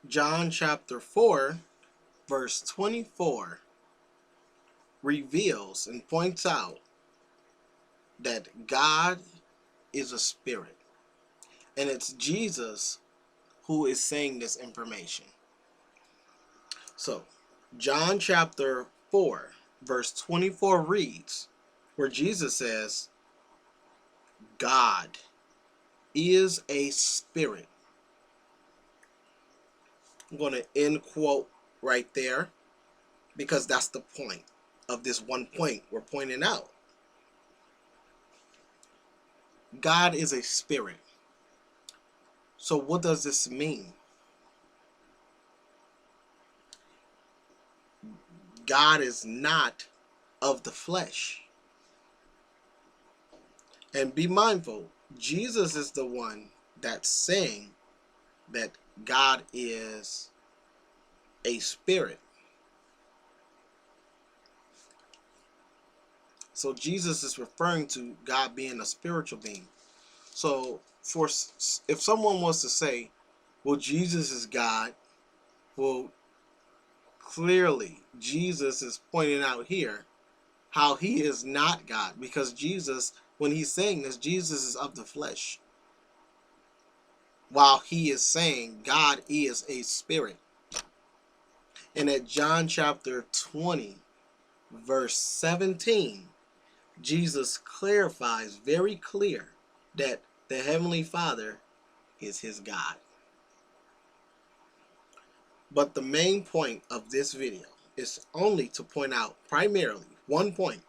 John chapter 4, verse 24 reveals and points out that God is a spirit. And it's Jesus who is saying this information. So, John chapter 4, verse 24 reads, where Jesus says, God is a spirit. I'm going to end quote right there because that's the point of this one point we're pointing out. God is a spirit. So what does this mean? God is not of the flesh. And be mindful, Jesus is the one that's saying that God is a spirit. So Jesus is referring to God being a spiritual being. So if someone wants to say, well, Jesus is God, well, clearly Jesus is pointing out here how he is not God, because Jesus, when he's saying this, Jesus is of the flesh, while he is saying God is a spirit. And at John chapter 20, verse 17, Jesus clarifies very clear that the Heavenly Father is his God. But the main point of this video is only to point out primarily one point.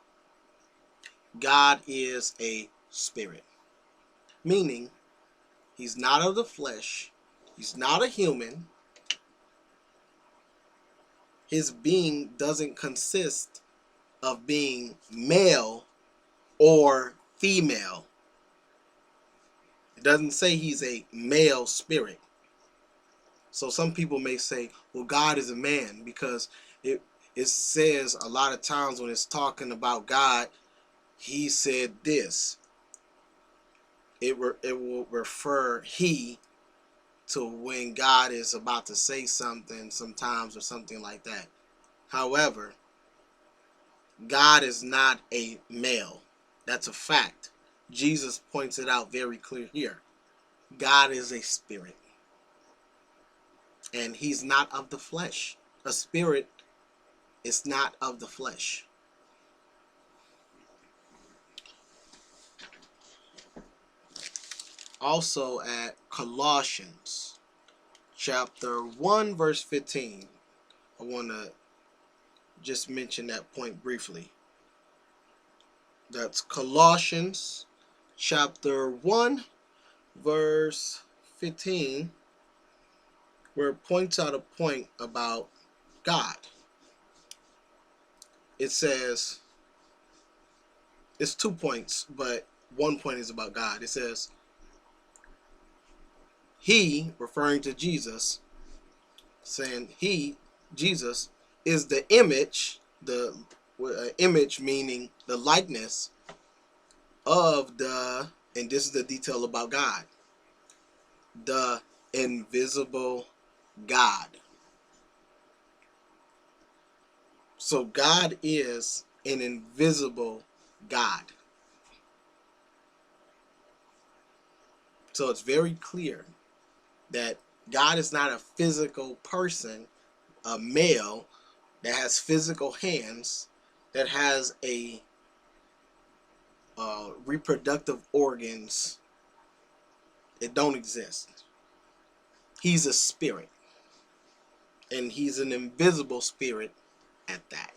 God is a spirit. Meaning, he's not of the flesh. He's not a human. His being doesn't consist of being male or female. It doesn't say he's a male spirit. So some people may say, well, God is a man, because it says a lot of times when it's talking about God, he said this. It will refer he to when God is about to say something sometimes, or something like that. However, God is not a male. That's a fact. Jesus points it out very clear here. God is a spirit. And he's not of the flesh. A spirit is not of the flesh. Also at Colossians chapter 1 verse 15, I want to just mention that point briefly. That's Colossians chapter 1 verse 15, where it points out a point about God. It says, it's 2 points, but 1 point is about God. It says, he, referring to Jesus, saying he, Jesus, is the image, the image meaning the likeness of the, and this is the detail about God, the invisible God. So God is an invisible God. So it's very clear that God is not a physical person, a male that has physical hands, that has a reproductive organs. It don't exist. He's a spirit, and he's an invisible spirit at that.